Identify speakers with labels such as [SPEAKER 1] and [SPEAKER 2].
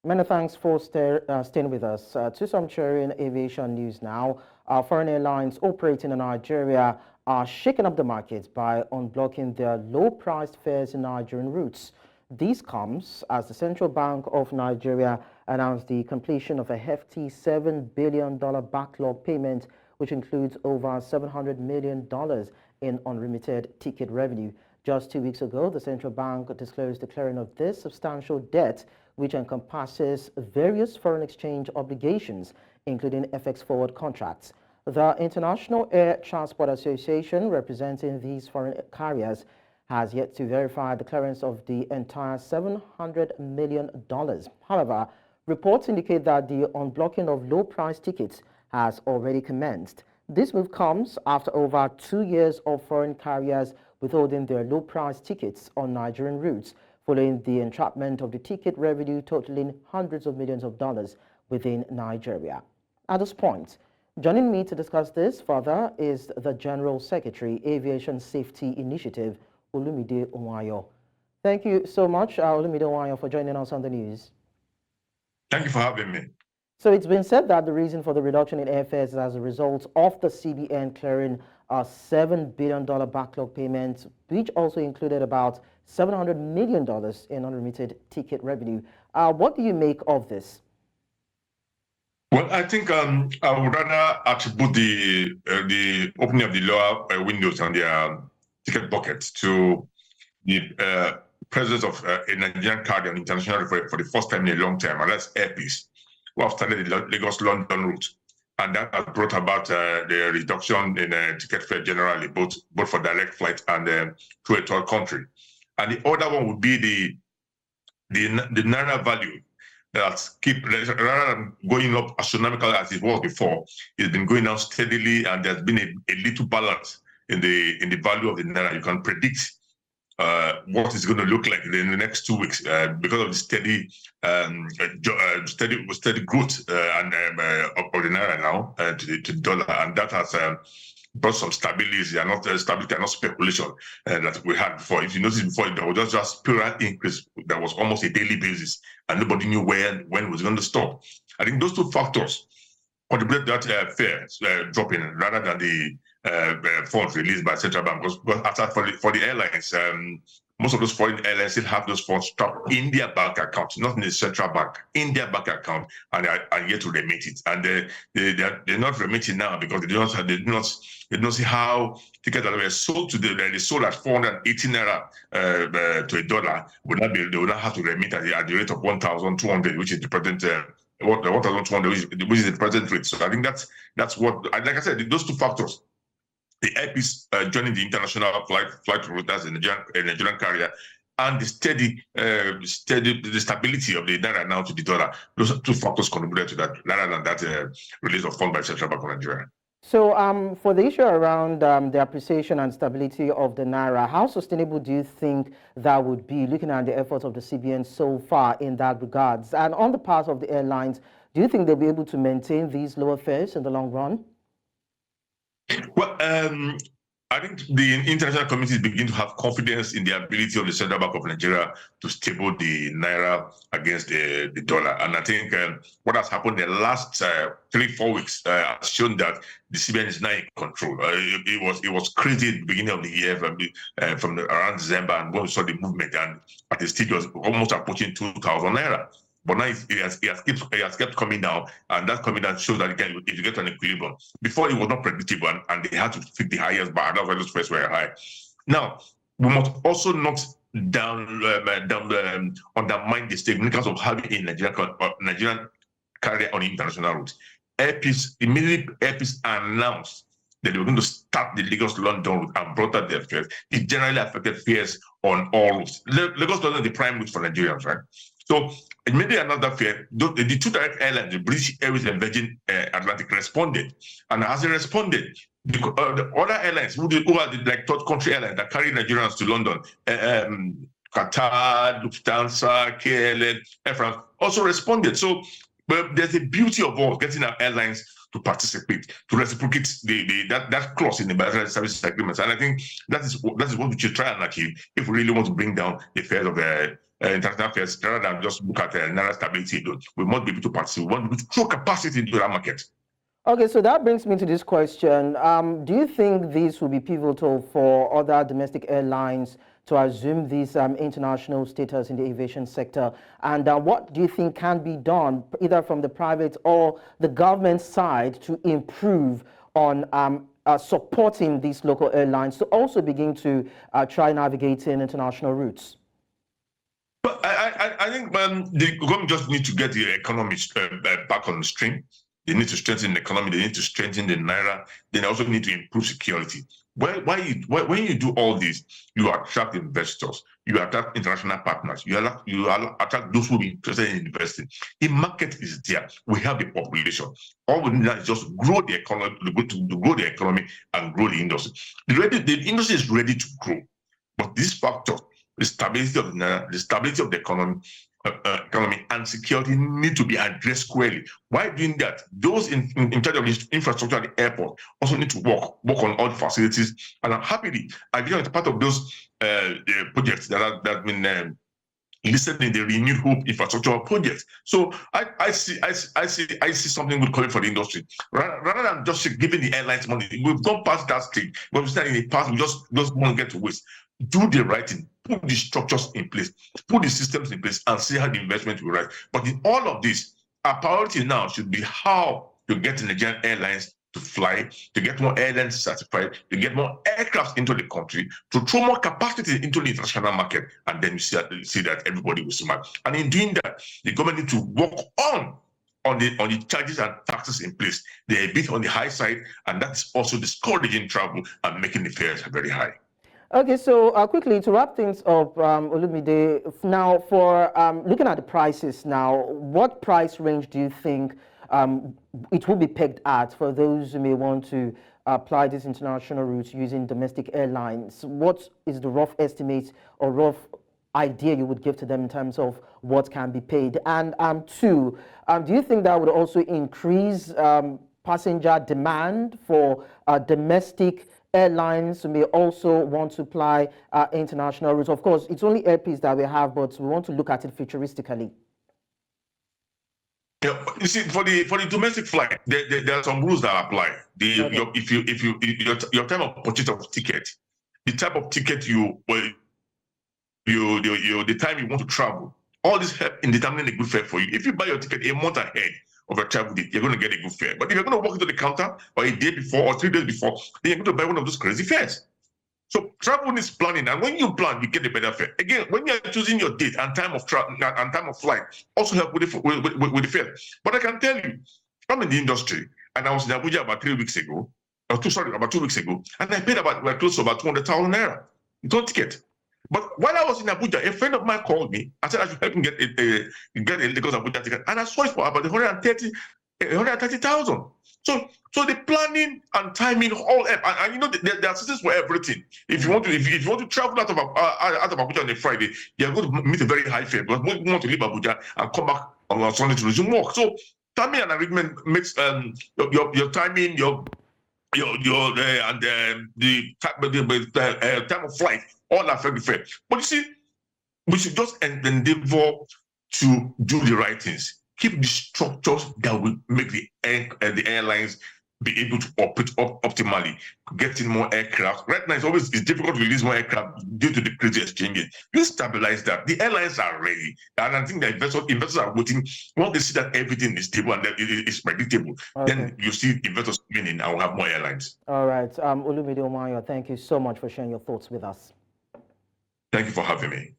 [SPEAKER 1] Many thanks for staying with us. To some sharing aviation news now. Foreign airlines operating in Nigeria are shaking up the market by unblocking their low-priced fares in Nigerian routes. This comes as the Central Bank of Nigeria announced the completion of a hefty $7 billion backlog payment, which includes over $700 million in unremitted ticket revenue. Just 2 weeks ago, the central bank disclosed the clearing of this substantial debt, which encompasses various foreign exchange obligations, including FX forward contracts. The International Air Transport Association, representing these foreign carriers, has yet to verify the clearance of the entire $700 million. However, reports indicate that the unblocking of low-price tickets has already commenced. This move comes after over 2 years of foreign carriers withholding their low-price tickets on Nigerian routes, following the entrapment of the ticket revenue totaling hundreds of millions of dollars within Nigeria. At this point, joining me to discuss this further is the General Secretary, Aviation Safety Initiative, Olumide Ohunayo. Thank you so much, Olumide Ohunayo, for joining us on the news.
[SPEAKER 2] Thank you for having me.
[SPEAKER 1] So it's been said that the reason for the reduction in airfares is as a result of the CBN clearing a $7 billion backlog payment, which also included about $700 million in unremitted ticket revenue. What do you make of this?
[SPEAKER 2] Well, I think I would rather attribute the opening of the lower windows on the ticket buckets to the presence of a Nigerian carrier internationally for the first time in a long time, and that's Airpeace, who have started the Lagos-London route. And that has brought about the reduction in ticket fare generally, both for direct flights and to a third country. And the other one would be the naira value that rather than going up astronomically as it was before, it's been going down steadily, and there's been a little balance in the value of the naira. You can predict what it's going to look like in the next 2 weeks because of the steady growth of the naira now to the dollar, and that has brought some stability and not stability and not speculation that we had before. If you notice before, there was just a spiral increase that was almost a daily basis, and nobody knew when it was going to stop. I think those two factors contribute to that fare dropping rather than the funds released by central bank, because for the airlines, most of those foreign airlines still have those funds trapped in their bank account, not in the central bank, in their bank account, and are yet to remit it. And they're not remitting now because they do not see how tickets that were sold to them, they sold at 480 naira to a dollar, they will not have to remit at the rate of 1,200, which is the present 1,200, which is the present rate. So I think that's what, like I said, those two factors, the Airpeace joining the international flight route as a Nigerian carrier, and the stability of the naira now to the dollar, those two factors contributed to that, rather than that release of funds by Central Bank of Nigeria.
[SPEAKER 1] So for the issue around the appreciation and stability of the naira, how sustainable do you think that would be, looking at the efforts of the CBN so far in that regards? And on the part of the airlines, do you think they'll be able to maintain these lower fares in the long run?
[SPEAKER 2] Well, I think the international community begin to have confidence in the ability of the Central Bank of Nigeria to stable the naira against the dollar. And I think what has happened in the last 3-4 weeks has shown that the CBN is now in control. It was crazy at the beginning of the year from around December, and when we saw the movement, and at the stage was almost approaching 2,000 naira. But now it has kept coming down, and that coming down shows that if you get to an equilibrium. Before, it was not predictable, and they had to fit the highest bar. That's why those fares were high. Now, we must also not undermine the significance of having a Nigerian carrier on the international route. Immediately Airpeace announced that they were going to start the Lagos-London route and brought out their fares. It generally affected fares on all routes. Lagos-London is the prime route for Nigerians, right? So maybe another fare, the two direct airlines, the British Airways and Virgin Atlantic, responded. And as they responded, the other airlines, who are the third country airlines that carry Nigerians to London, Qatar, Lufthansa, KLM, Airframes, also responded. So there's a beauty of all getting our airlines to participate, to reciprocate that clause in the bilateral services agreements. And I think that is what we should try and achieve if we really want to bring down the fares of international affairs rather than just look at naira stability alone. We must be able to participate. We want to be able to throw capacity into that market.
[SPEAKER 1] Okay, so that brings me to this question. Do you think this will be pivotal for other domestic airlines to assume this international status in the aviation sector? And what do you think can be done, either from the private or the government side, to improve on supporting these local airlines to also begin to try navigating international routes?
[SPEAKER 2] But I think the government just need to get the economy back on the stream. They need to strengthen the economy. They need to strengthen the naira. They also need to improve security. When you do all this, you attract investors, you attract international partners, you attract those who are interested in investing. The market is there. We have the population. All we need is just grow the economy, to grow the economy and grow the industry. The industry is ready to grow, but this factor, the stability of the naira, the stability of the economy and security need to be addressed squarely. While doing that, those in charge of the infrastructure at the airport also need to work on all the facilities. And I'm happily, Aviation is part of those projects that have been listed in the Renewed Hope infrastructure project. So I see something good coming for the industry. Rather than just giving the airlines money, we've gone past that stage. When we started in the past, we just won't get to waste. Do the right thing, put the structures in place, put the systems in place, and see how the investment will rise. But in all of this, our priority now should be how to get the Nigerian airlines to fly, to get more airlines certified, to get more aircraft into the country, to throw more capacity into the international market, and then you see that everybody will smile. And in doing that, the government needs to work on the charges and taxes in place. They're a bit on the high side, and that's also discouraging travel and making the fares very high.
[SPEAKER 1] Okay, so quickly to wrap things up, Olumide, now for looking at the prices now, what price range do you think it will be pegged at for those who may want to apply these international routes using domestic airlines? What is the rough estimate or rough idea you would give to them in terms of what can be paid? And two, do you think that would also increase passenger demand for domestic airlines who may also want to fly international routes? Of course, it's only Airpeace that we have, but we want to look at it futuristically.
[SPEAKER 2] Yeah, you see, for the domestic flight, there are some rules that apply. Your time of purchase of ticket, the type of ticket the time you want to travel, all this help in determining a good fare for you. If you buy your ticket a month ahead of your travel date, you're going to get a good fare. But if you're going to walk into the counter or a day before or 3 days before, then you're going to buy one of those crazy fares. So travel needs planning, and when you plan, you get a better fare. Again, when you're choosing your date and time of travel and time of flight, also help with the fare. But I can tell you, I'm in the industry, and I was in Abuja about 3 weeks ago, about 2 weeks ago, and I paid close to about 200,000 naira. Don't ticket. But while I was in Abuja, a friend of mine called me. I said I should help him get a Lagos Abuja ticket, and I saw it for about 130,000. So the planning and timing all up, and you know there are systems for everything. If you want to travel out of Abuja on a Friday, you're going to meet a very high fare. But we want to leave Abuja and come back on Sunday to resume work. So timing and arrangement makes your timing, and the time of flight all affect the fare. But you see, we should just endeavor to do the right things. Keep the structures that will make the airlines be able to operate optimally, getting more aircraft. Right now, it's difficult to release more aircraft due to the crazy exchanges. You stabilize that. The airlines are ready, and I think the investors are waiting. Once they see that everything is stable and that it is predictable, then you see investors coming in and we'll have more airlines.
[SPEAKER 1] All right, Olumide Ohunayo, thank you so much for sharing your thoughts with us.
[SPEAKER 2] Thank you for having me.